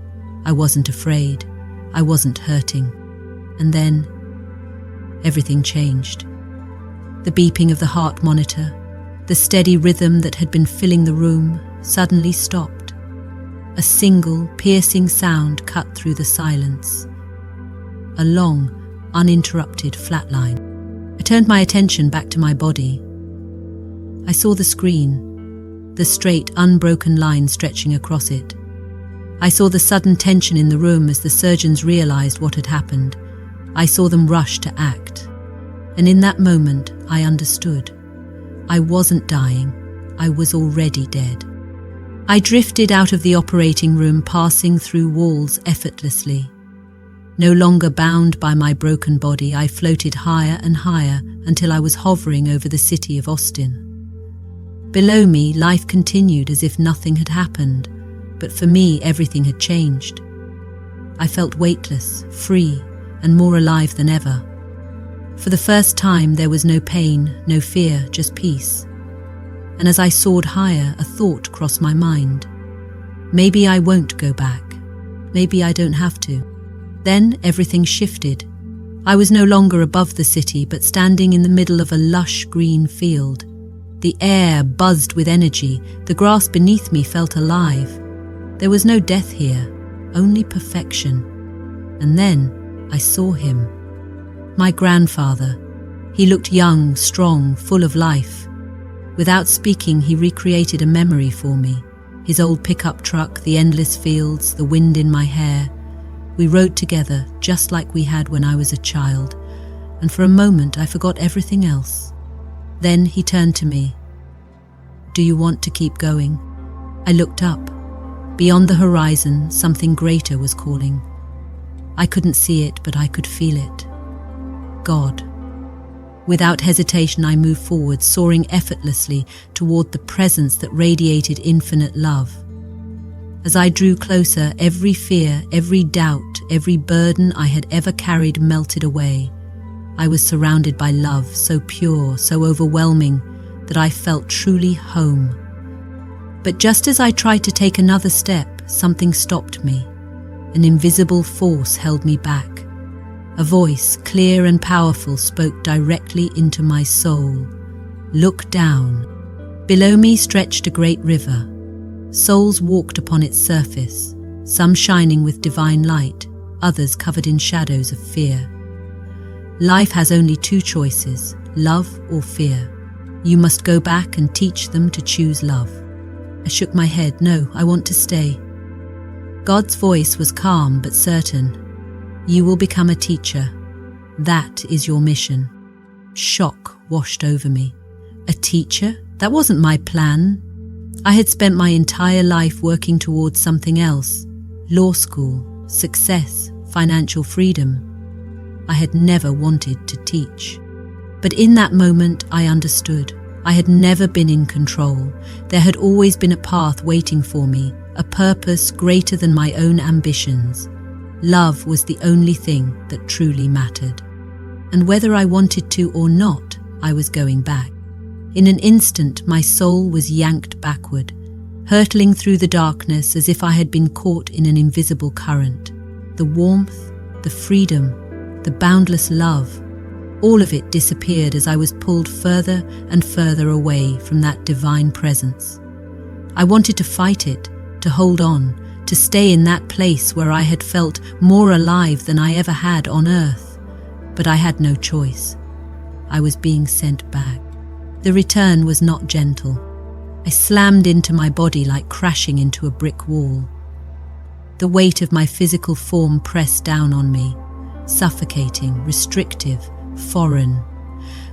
B: I wasn't afraid. I wasn't hurting. And then, everything changed. The beeping of the heart monitor, the steady rhythm that had been filling the room, suddenly stopped. A single, piercing sound cut through the silence. A long, uninterrupted flatline. I turned my attention back to my body. I saw the screen, the straight, unbroken line stretching across it. I saw the sudden tension in the room as the surgeons realized what had happened. I saw them rush to act. And in that moment, I understood. I wasn't dying. I was already dead. I drifted out of the operating room, passing through walls effortlessly. No longer bound by my broken body, I floated higher and higher until I was hovering over the city of Austin. Below me, life continued as if nothing had happened, but for me, everything had changed. I felt weightless, free, and more alive than ever. For the first time, there was no pain, no fear, just peace. And as I soared higher, a thought crossed my mind. Maybe I won't go back. Maybe I don't have to. Then everything shifted. I was no longer above the city, but standing in the middle of a lush green field. The air buzzed with energy. The grass beneath me felt alive. There was no death here, only perfection. And then I saw him. My grandfather. He looked young, strong, full of life. Without speaking, he recreated a memory for me. His old pickup truck, the endless fields, the wind in my hair. We rode together, just like we had when I was a child. And for a moment, I forgot everything else. Then he turned to me. "Do you want to keep going?" I looked up. Beyond the horizon, something greater was calling. I couldn't see it, but I could feel it. God. Without hesitation, I moved forward, soaring effortlessly toward the presence that radiated infinite love. As I drew closer, every fear, every doubt, every burden I had ever carried melted away. I was surrounded by love, so pure, so overwhelming, that I felt truly home. But just as I tried to take another step, something stopped me. An invisible force held me back. A voice, clear and powerful, spoke directly into my soul. "Look down." Below me stretched a great river. Souls walked upon its surface, some shining with divine light, others covered in shadows of fear. Life has only two choices, love or fear. You must go back and teach them to choose love. I shook my head. No, I want to stay. God's voice was calm but certain. You will become a teacher. That is your mission. Shock washed over me. A teacher? That wasn't my plan. I had spent my entire life working towards something else. Law school, success, financial freedom. I had never wanted to teach. But in that moment, I understood. I had never been in control. There had always been a path waiting for me, a purpose greater than my own ambitions. Love was the only thing that truly mattered. And whether I wanted to or not, I was going back. In an instant, my soul was yanked backward, hurtling through the darkness as if I had been caught in an invisible current. The warmth, the freedom, the boundless love, all of it disappeared as I was pulled further and further away from that divine presence. I wanted to fight it, to hold on, to stay in that place where I had felt more alive than I ever had on earth. But I had no choice. I was being sent back. The return was not gentle. I slammed into my body like crashing into a brick wall. The weight of my physical form pressed down on me, suffocating, restrictive, foreign.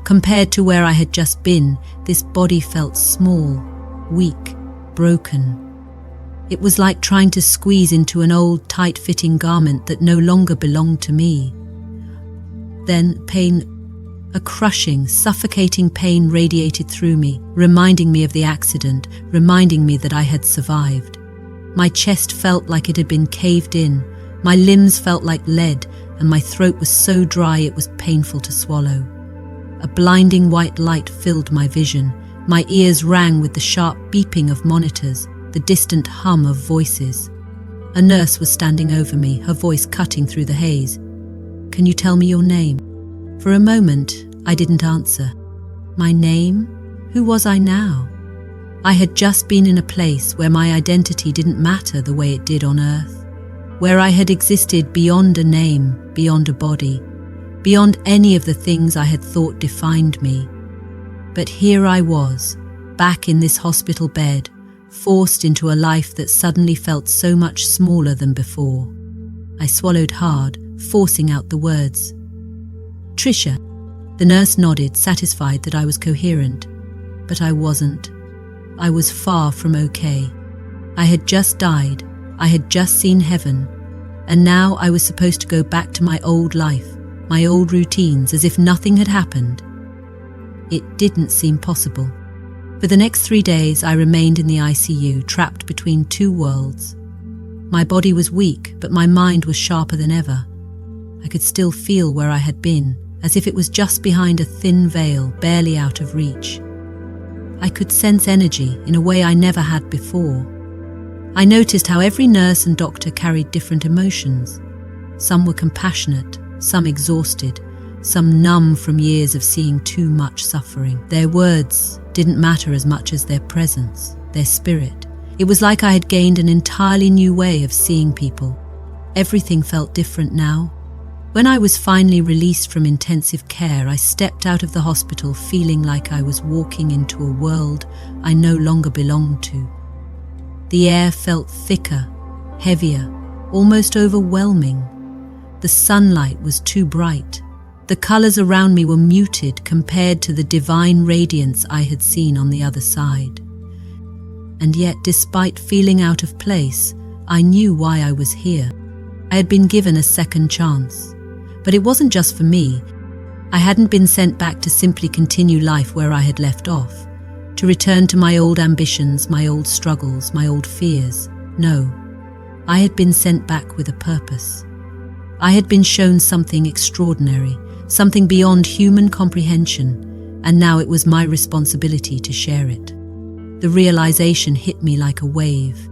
B: Compared to where I had just been, this body felt small, weak, broken. It was like trying to squeeze into an old, tight-fitting garment that no longer belonged to me. Then pain, a crushing, suffocating pain radiated through me, reminding me of the accident, reminding me that I had survived. My chest felt like it had been caved in, my limbs felt like lead, and my throat was so dry it was painful to swallow. A blinding white light filled my vision. My ears rang with the sharp beeping of monitors, the distant hum of voices. A nurse was standing over me, her voice cutting through the haze. "Can you tell me your name?" For a moment, I didn't answer. My name? Who was I now? I had just been in a place where my identity didn't matter the way it did on Earth, where I had existed beyond a name, beyond a body, beyond any of the things I had thought defined me. But here I was, back in this hospital bed, forced into a life that suddenly felt so much smaller than before. I swallowed hard, forcing out the words. "Trisha." The nurse nodded, satisfied that I was coherent. But I wasn't. I was far from okay. I had just died. I had just seen heaven. And now I was supposed to go back to my old life, my old routines, as if nothing had happened. It didn't seem possible. For the next 3 days, I remained in the ICU, trapped between two worlds. My body was weak, but my mind was sharper than ever. I could still feel where I had been, as if it was just behind a thin veil, barely out of reach. I could sense energy in a way I never had before. I noticed how every nurse and doctor carried different emotions. Some were compassionate, some exhausted, some numb from years of seeing too much suffering. Their words didn't matter as much as their presence, their spirit. It was like I had gained an entirely new way of seeing people. Everything felt different now. When I was finally released from intensive care, I stepped out of the hospital feeling like I was walking into a world I no longer belonged to. The air felt thicker, heavier, almost overwhelming. The sunlight was too bright. The colors around me were muted compared to the divine radiance I had seen on the other side. And yet, despite feeling out of place, I knew why I was here. I had been given a second chance. But it wasn't just for me. I hadn't been sent back to simply continue life where I had left off, to return to my old ambitions, my old struggles, my old fears. No, I had been sent back with a purpose. I had been shown something extraordinary, something beyond human comprehension, and now it was my responsibility to share it. The realization hit me like a wave.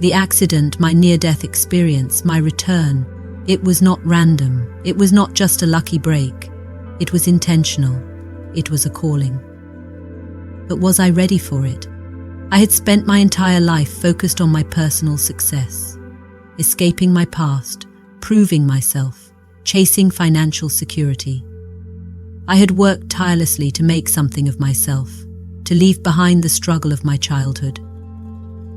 B: The accident, my near-death experience, my return, it was not random. It was not just a lucky break. It was intentional. It was a calling. But was I ready for it? I had spent my entire life focused on my personal success. escaping my past, proving myself, chasing financial security. I had worked tirelessly to make something of myself, to leave behind the struggle of my childhood.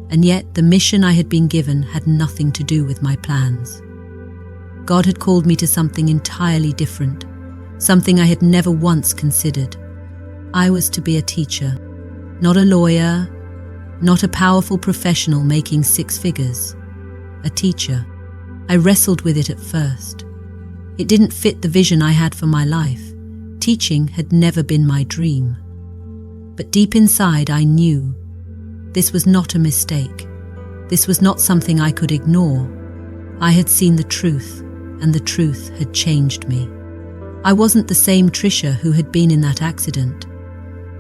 B: And yet the mission I had been given had nothing to do with my plans. God had called me to something entirely different, something I had never once considered. I was to be a teacher, not a lawyer, not a powerful professional making 6 figures. A teacher. I wrestled with it at first. It didn't fit the vision I had for my life. Teaching had never been my dream. But deep inside I knew this was not a mistake. This was not something I could ignore. I had seen the truth, and the truth had changed me. I wasn't the same Trisha who had been in that accident.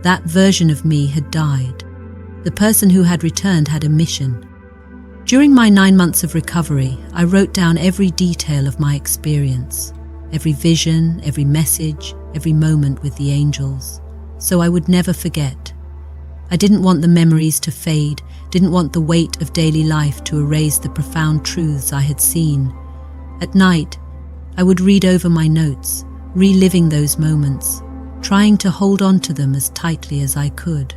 B: That version of me had died. The person who had returned had a mission. During my 9 months of recovery, I wrote down every detail of my experience, every vision, every message, every moment with the angels, so I would never forget. I didn't want the memories to fade, didn't want the weight of daily life to erase the profound truths I had seen. At night, I would read over my notes, reliving those moments, trying to hold on to them as tightly as I could.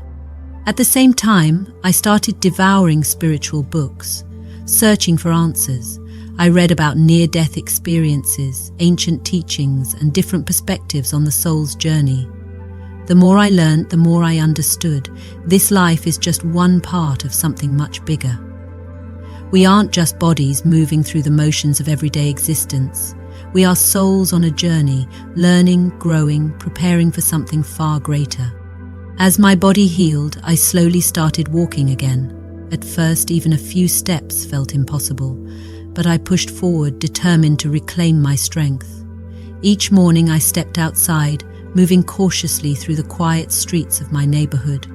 B: At the same time, I started devouring spiritual books, searching for answers. I read about near-death experiences, ancient teachings, and different perspectives on the soul's journey. The more I learned, the more I understood. This life is just one part of something much bigger. We aren't just bodies moving through the motions of everyday existence. We are souls on a journey, learning, growing, preparing for something far greater. As my body healed, I slowly started walking again. At first, even a few steps felt impossible, but I pushed forward, determined to reclaim my strength. Each morning I stepped outside, moving cautiously through the quiet streets of my neighborhood.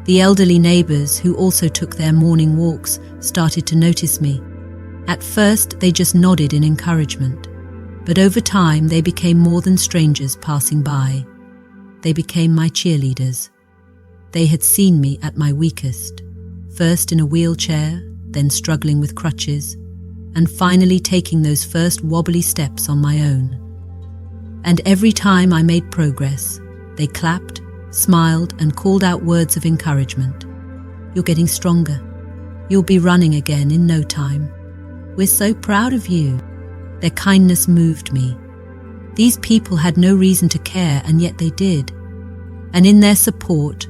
B: The elderly neighbors, who also took their morning walks, started to notice me. At first, they just nodded in encouragement, but over time they became more than strangers passing by. They became my cheerleaders. They had seen me at my weakest, first in a wheelchair, then struggling with crutches, and finally taking those first wobbly steps on my own. And every time I made progress, they clapped, smiled, and called out words of encouragement. "You're getting stronger. You'll be running again in no time. We're so proud of you." Their kindness moved me. These people had no reason to care, and yet they did. And in their support,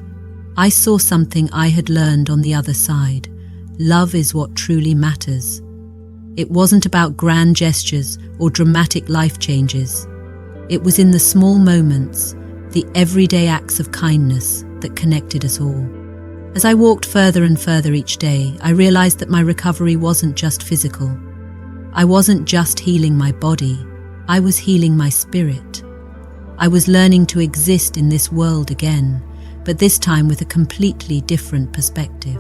B: I saw something I had learned on the other side. Love is what truly matters. It wasn't about grand gestures or dramatic life changes. It was in the small moments, the everyday acts of kindness that connected us all. As I walked further and further each day, I realized that my recovery wasn't just physical. I wasn't just healing my body, I was healing my spirit. I was learning to exist in this world again, but this time with a completely different perspective.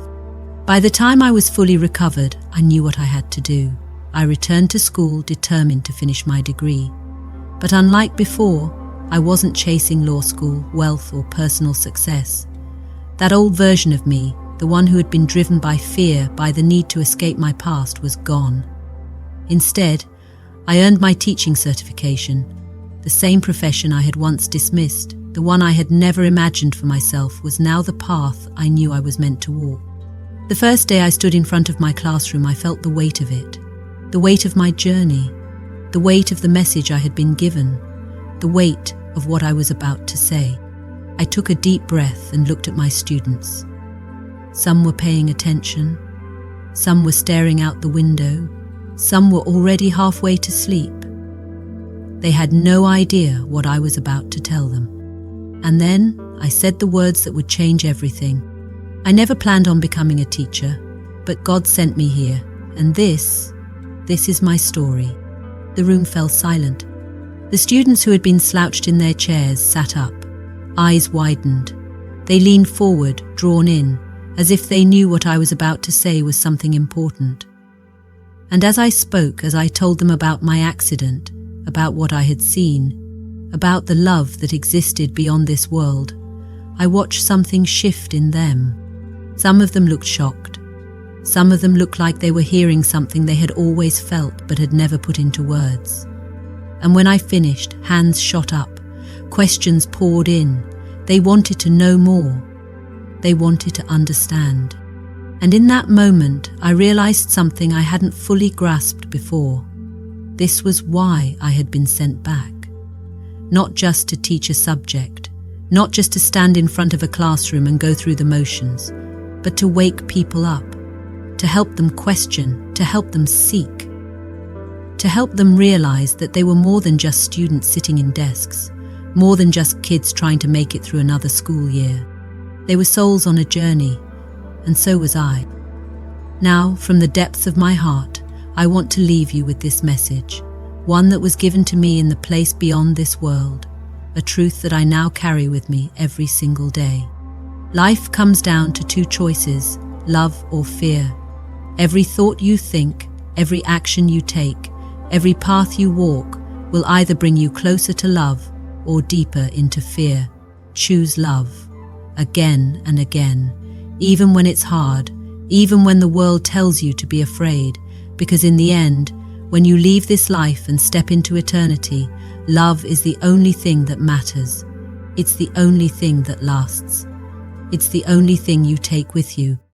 B: By the time I was fully recovered, I knew what I had to do. I returned to school determined to finish my degree. But unlike before, I wasn't chasing law school, wealth, or personal success. That old version of me, the one who had been driven by fear, by the need to escape my past, was gone. Instead, I earned my teaching certification. The same profession I had once dismissed, the one I had never imagined for myself, was now the path I knew I was meant to walk. The first day I stood in front of my classroom, I felt the weight of it. The weight of my journey. The weight of the message I had been given. The weight of what I was about to say. I took a deep breath and looked at my students. Some were paying attention. Some were staring out the window. Some were already halfway to sleep. They had no idea what I was about to tell them. And then I said the words that would change everything. I never planned on becoming a teacher, but God sent me here, and this is my story. The room fell silent. The students who had been slouched in their chairs sat up, eyes widened. They leaned forward, drawn in, as if they knew what I was about to say was something important. And as I spoke, as I told them about my accident, about what I had seen, about the love that existed beyond this world, I watched something shift in them. Some of them looked shocked. Some of them looked like they were hearing something they had always felt but had never put into words. And when I finished, hands shot up, questions poured in. They wanted to know more. They wanted to understand. And in that moment, I realized something I hadn't fully grasped before. This was why I had been sent back. Not just to teach a subject, not just to stand in front of a classroom and go through the motions, but to wake people up, to help them question, to help them seek, to help them realize that they were more than just students sitting in desks, more than just kids trying to make it through another school year. They were souls on a journey, and so was I. Now, from the depths of my heart, I want to leave you with this message, one that was given to me in the place beyond this world, a truth that I now carry with me every single day. Life comes down to two choices, love or fear. Every thought you think, every action you take, every path you walk will either bring you closer to love or deeper into fear. Choose love, again and again, even when it's hard, even when the world tells you to be afraid, because in the end, when you leave this life and step into eternity, love is the only thing that matters. It's the only thing that lasts. It's the only thing you take with you.